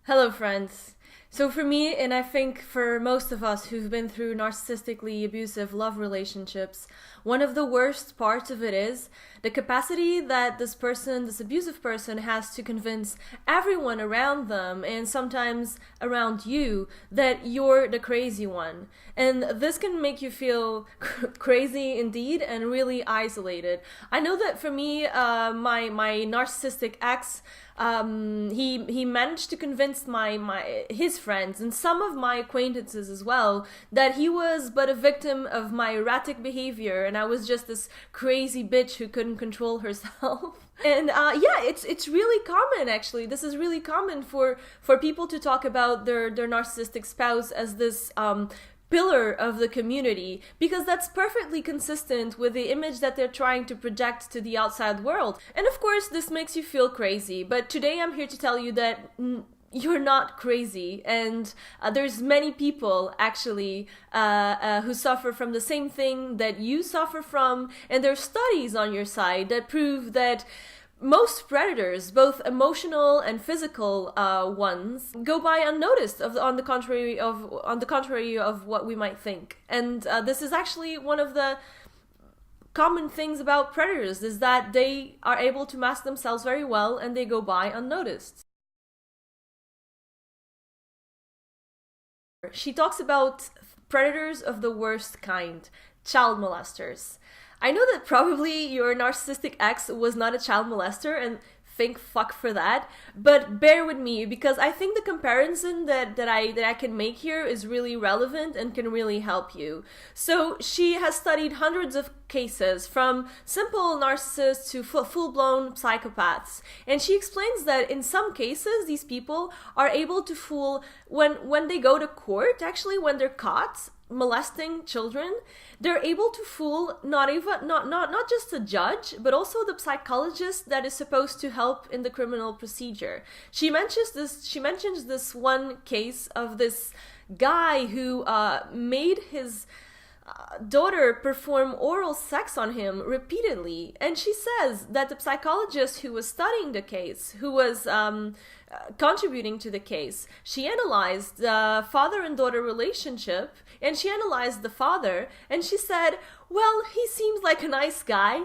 Hello, friends. So, for me, and I think for most of us who've been through narcissistically abusive love relationships, one of the worst parts of it is the capacity that this abusive person, has to convince everyone around them and sometimes around you that you're the crazy one. And this can make you feel crazy indeed and really isolated. I know that for me, my narcissistic ex, he managed to convince his friends and some of my acquaintances as well that he was but a victim of my erratic behavior and I was just this crazy bitch who couldn't control herself. And yeah, it's really common, actually. This is really common for people to talk about their narcissistic spouse as this pillar of the community, because that's perfectly consistent with the image that they're trying to project to the outside world. And of course, this makes you feel crazy, but today I'm here to tell you that you're not crazy, and there's many people actually who suffer from the same thing that you suffer from, and there's studies on your side that prove that most predators, both emotional and physical ones, go by unnoticed. On the contrary of what we might think, and this is actually one of the common things about predators, is that they are able to mask themselves very well and they go by unnoticed. She talks about predators of the worst kind, child molesters. I know that probably your narcissistic ex was not a child molester, and thank fuck for that, but bear with me because I think the comparison that I can make here is really relevant and can really help you. So she has studied hundreds of cases, from simple narcissists to full-blown psychopaths, and she explains that in some cases these people are able to fool, when they go to court, actually when they're caught molesting children, they're able to fool not just the judge, but also the psychologist that is supposed to help in the criminal procedure. She mentions this one case of this guy who made his daughter perform oral sex on him repeatedly, and she says that the psychologist who was studying the case, who was contributing to the case, she analyzed the father and daughter relationship, and she analyzed the father, and she said, well, he seems like a nice guy.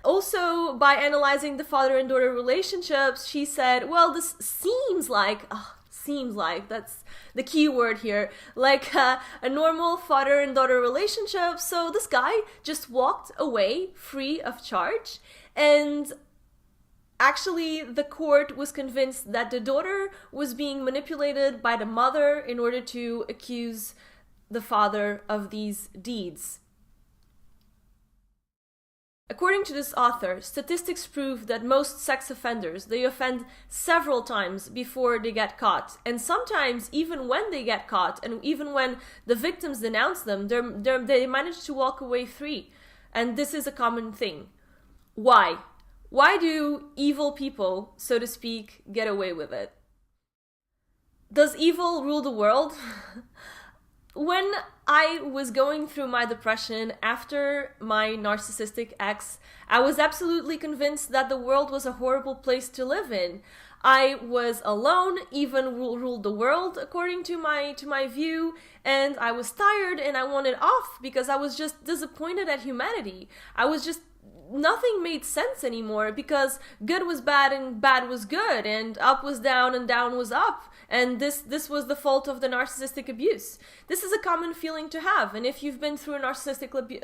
Also, by analyzing the father and daughter relationships, she said, well, this seems like that's the key word here, like a normal father and daughter relationship. So this guy just walked away free of charge, and actually the court was convinced that the daughter was being manipulated by the mother in order to accuse the father of these deeds. According to this author, statistics prove that most sex offenders, they offend several times before they get caught. And sometimes, even when they get caught, and even when the victims denounce them, they manage to walk away free. And this is a common thing. Why? Why do evil people, so to speak, get away with it? Does evil rule the world? When I was going through my depression after my narcissistic ex, I was absolutely convinced that the world was a horrible place to live in. I was alone, even ruled the world according to my view, and I was tired and I wanted off because I was just disappointed at humanity. Nothing made sense anymore, because good was bad and bad was good, and up was down and down was up, and this was the fault of the narcissistic abuse. This is a common feeling to have, and if you've been through a narcissistically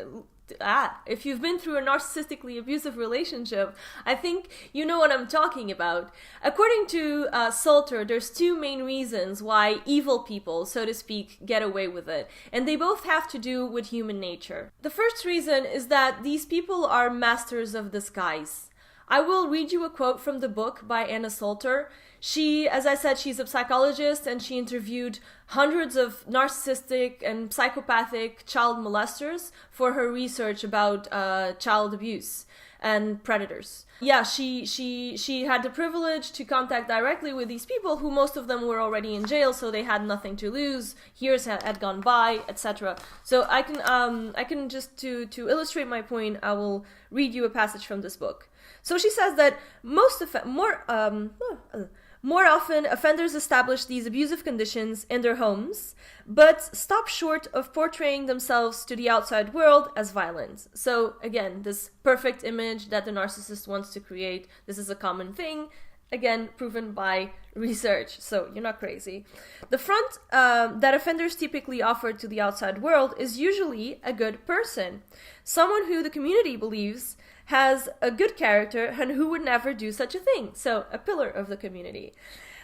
abusive relationship, I think you know what I'm talking about. According to Salter, there's two main reasons why evil people, so to speak, get away with it, and they both have to do with human nature. The first reason is that these people are masters of disguise. I will read you a quote from the book by Anna Salter. She, as I said, she's a psychologist, and she interviewed hundreds of narcissistic and psychopathic child molesters for her research about child abuse and predators. Yeah, she had the privilege to contact directly with these people, who most of them were already in jail, so they had nothing to lose. Years had gone by, etc. So I can just to illustrate my point, I will read you a passage from this book. So she says that More often, offenders establish these abusive conditions in their homes, but stop short of portraying themselves to the outside world as violent. So again, this perfect image that the narcissist wants to create, this is a common thing, again, proven by research, so you're not crazy. The front that offenders typically offer to the outside world is usually a good person, someone who the community believes has a good character and who would never do such a thing, so a pillar of the community.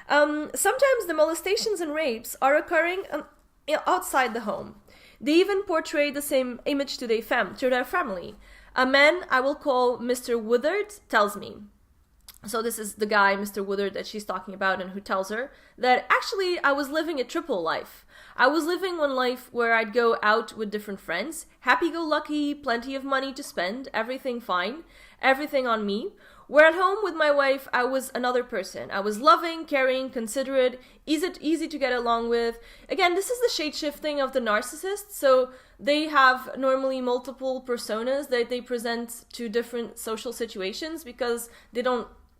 Sometimes the molestations and rapes are occurring outside the home. They even portray the same image to their family. A man I will call Mr. Woodard tells me, so this is the guy, Mr. Woodard, that she's talking about, and who tells her that actually I was living a triple life. I was living one life where I'd go out with different friends, happy-go-lucky, plenty of money to spend, everything fine, everything on me. Where at home with my wife, I was another person. I was loving, caring, considerate, easy to get along with. Again, this is the shade shifting of the narcissist. So they have normally multiple personas that they present to different social situations because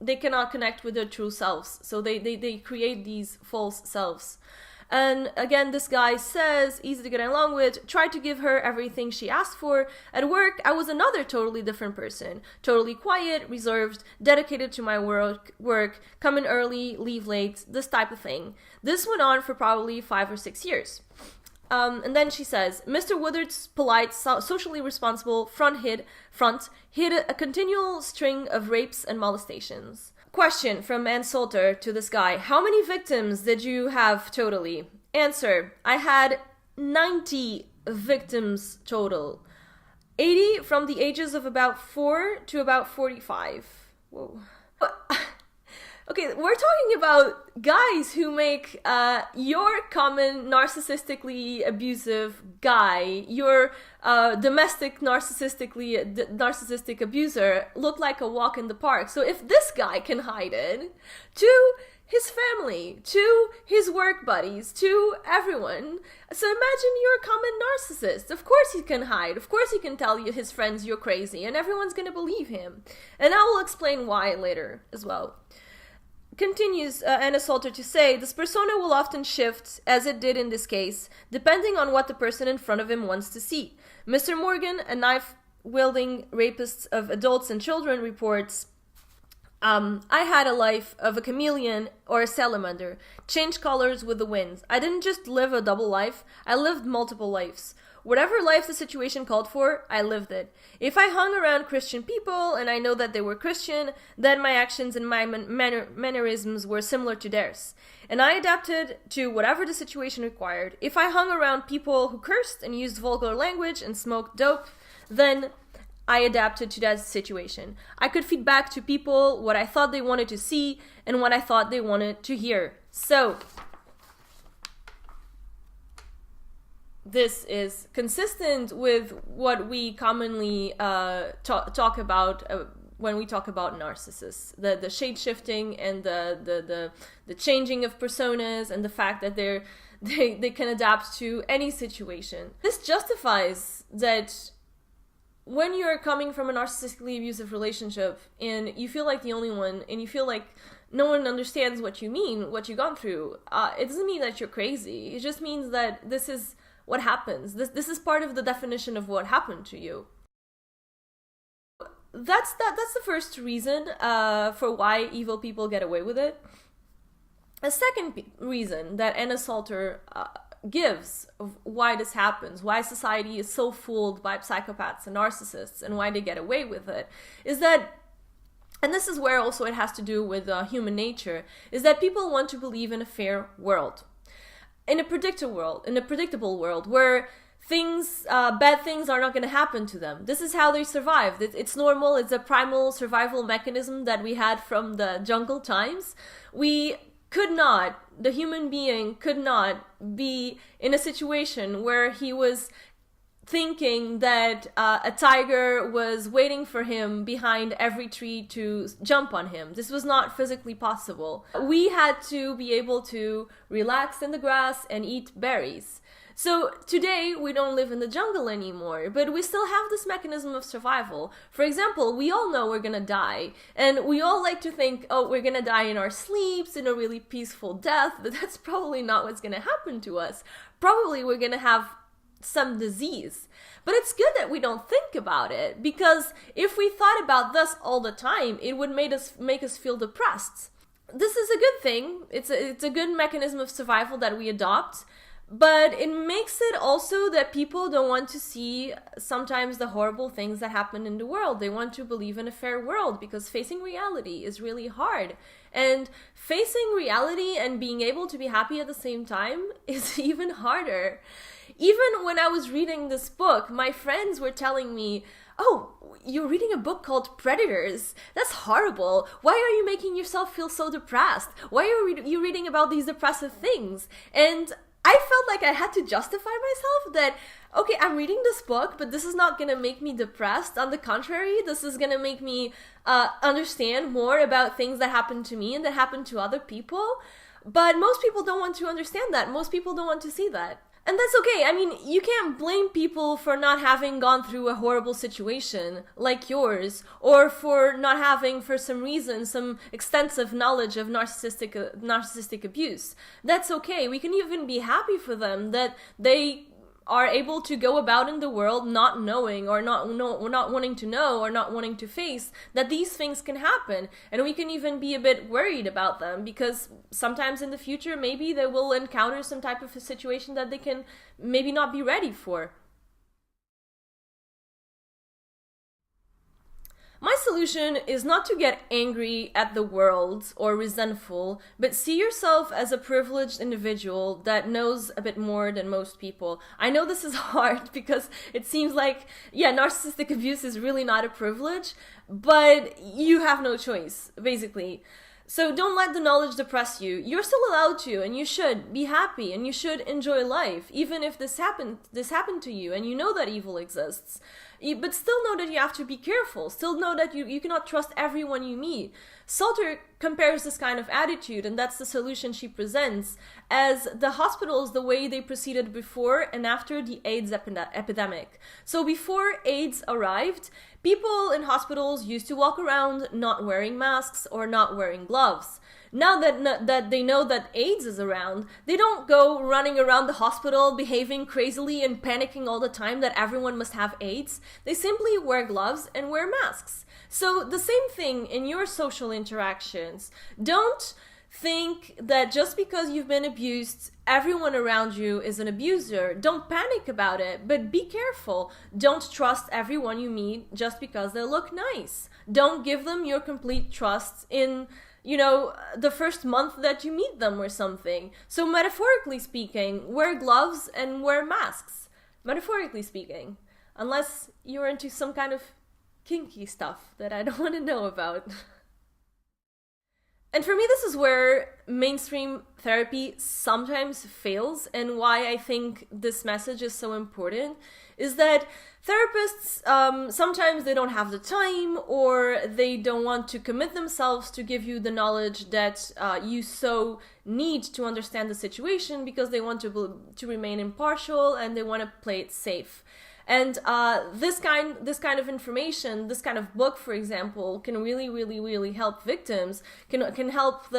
they cannot connect with their true selves. So they create these false selves. And again, this guy says, easy to get along with, tried to give her everything she asked for. At work, I was another totally different person. Totally quiet, reserved, dedicated to my work, come in early, leave late, this type of thing. This went on for probably 5 or 6 years. And then she says, Mr. Woodard's polite, socially responsible front hid a continual string of rapes and molestations. Question from Ann Salter to this guy. How many victims did you have totally? Answer. I had 90 victims total. 80 from the ages of about 4 to about 45. Whoa. Okay, we're talking about guys who make your common narcissistically abusive guy, your domestic narcissistic abuser, look like a walk in the park. So if this guy can hide it to his family, to his work buddies, to everyone, so imagine you're a common narcissist. Of course he can hide. Of course he can tell you his friends you're crazy, and everyone's gonna believe him. And I will explain why later as well. Continues Anna Salter to say, this persona will often shift, as it did in this case, depending on what the person in front of him wants to see. Mr. Morgan, a knife-wielding rapist of adults and children, reports, I had a life of a chameleon or a salamander, changed colors with the winds. I didn't just live a double life, I lived multiple lives. Whatever life the situation called for, I lived it. If I hung around Christian people and I know that they were Christian, then my actions and my mannerisms were similar to theirs. And I adapted to whatever the situation required. If I hung around people who cursed and used vulgar language and smoked dope, then I adapted to that situation. I could feed back to people what I thought they wanted to see and what I thought they wanted to hear. So this is consistent with what we commonly talk about when we talk about narcissists. The shade shifting and the changing of personas and the fact that they can adapt to any situation. This justifies that when you're coming from a narcissistically abusive relationship and you feel like the only one and you feel like no one understands what you mean, what you've gone through, it doesn't mean that you're crazy. It just means that this is what happens. This is part of the definition of what happened to you. That's the first reason for why evil people get away with it. A second reason that Anna Salter gives of why this happens, why society is so fooled by psychopaths and narcissists and why they get away with it, is that, and this is where also it has to do with human nature, is that people want to believe in a fair world. In a predictable world where bad things are not going to happen to them. This is how they survived. It's normal. It's a primal survival mechanism that we had from the jungle times. The human being could not be in a situation where he was thinking that a tiger was waiting for him behind every tree to jump on him. This was not physically possible. We had to be able to relax in the grass and eat berries. So today we don't live in the jungle anymore, but we still have this mechanism of survival. For example, we all know we're gonna die, and we all like to think, oh, we're gonna die in our sleeps, in a really peaceful death, but that's probably not what's gonna happen to us. Probably we're gonna have some disease. But it's good that we don't think about it, because if we thought about this all the time, it would make us feel depressed. This is a good thing. It's a good mechanism of survival that we adopt. But it makes it also that people don't want to see sometimes the horrible things that happen in the world. They want to believe in a fair world, because facing reality is really hard. And facing reality and being able to be happy at the same time is even harder. Even when I was reading this book, my friends were telling me, oh, you're reading a book called Predators. That's horrible. Why are you making yourself feel so depressed? Why are you reading about these depressive things? And I felt like I had to justify myself that, okay, I'm reading this book, but this is not going to make me depressed. On the contrary, this is going to make me understand more about things that happen to me and that happen to other people. But most people don't want to understand that. Most people don't want to see that. And that's okay. I mean, you can't blame people for not having gone through a horrible situation like yours, or for not having, for some reason, some extensive knowledge of narcissistic abuse. That's okay. We can even be happy for them that they are able to go about in the world not knowing, or not wanting to know, or not wanting to face that these things can happen. And we can even be a bit worried about them, because sometimes in the future maybe they will encounter some type of a situation that they can maybe not be ready for. My solution is not to get angry at the world or resentful, but see yourself as a privileged individual that knows a bit more than most people. I know this is hard, because it seems like, yeah, narcissistic abuse is really not a privilege, but you have no choice, basically. So don't let the knowledge depress you. You're still allowed to, and you should be happy, and you should enjoy life, even if this happened to you, and you know that evil exists. But still know that you have to be careful. Still know that you cannot trust everyone you meet. Salter compares this kind of attitude, and that's the solution she presents, as the hospitals, the way they proceeded before and after the AIDS epidemic. So before AIDS arrived, people in hospitals used to walk around not wearing masks or not wearing gloves. Now that they know that AIDS is around, they don't go running around the hospital behaving crazily and panicking all the time that everyone must have AIDS. They simply wear gloves and wear masks. So the same thing in your social interactions. Don't think that just because you've been abused, everyone around you is an abuser. Don't panic about it, but be careful. Don't trust everyone you meet just because they look nice. Don't give them your complete trust in, the first month that you meet them or something. So metaphorically speaking, wear gloves and wear masks. Metaphorically speaking. Unless you're into some kind of kinky stuff that I don't want to know about. And for me, this is where mainstream therapy sometimes fails, and why I think this message is so important, is that therapists, sometimes they don't have the time, or they don't want to commit themselves to give you the knowledge that you so need to understand the situation, because they want to remain impartial, and they want to play it safe. And this kind of information, this kind of book, for example, can really, really, really help victims, can help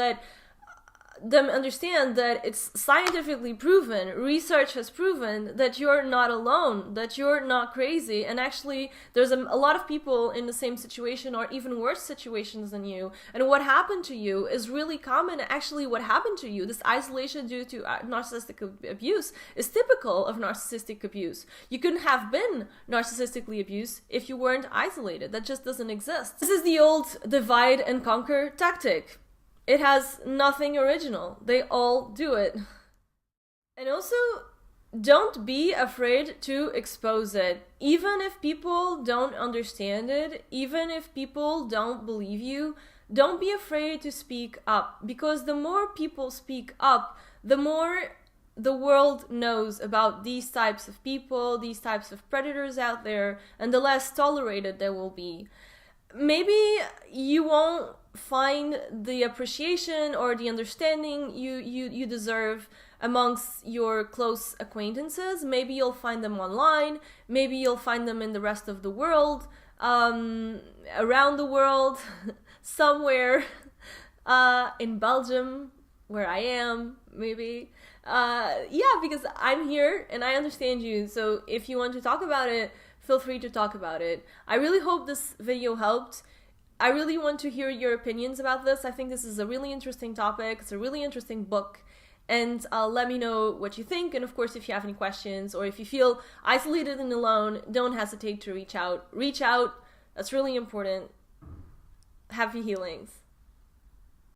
them understand that it's scientifically proven, research has proven that you're not alone, that you're not crazy, and actually there's a lot of people in the same situation or even worse situations than you, and what happened to you is really common. Actually, what happened to you, this isolation due to narcissistic abuse, is typical of narcissistic abuse. You couldn't have been narcissistically abused if you weren't isolated. That just doesn't exist. This is the old divide and conquer tactic. It has nothing original. They all do it. And also, don't be afraid to expose it. Even if people don't understand it, even if people don't believe you, don't be afraid to speak up. Because the more people speak up, the more the world knows about these types of people, these types of predators out there, and the less tolerated they will be. Maybe you won't find the appreciation or the understanding you deserve amongst your close acquaintances. Maybe you'll find them online. Maybe you'll find them in the rest of the world, around the world, somewhere, in Belgium, where I am, maybe. Yeah, because I'm here and I understand you. So if you want to talk about it, feel free to talk about it. I really hope this video helped. I really want to hear your opinions about this. I think this is a really interesting topic. It's a really interesting book. And let me know what you think. And of course, if you have any questions or if you feel isolated and alone, don't hesitate to reach out. Reach out. That's really important. Happy healings.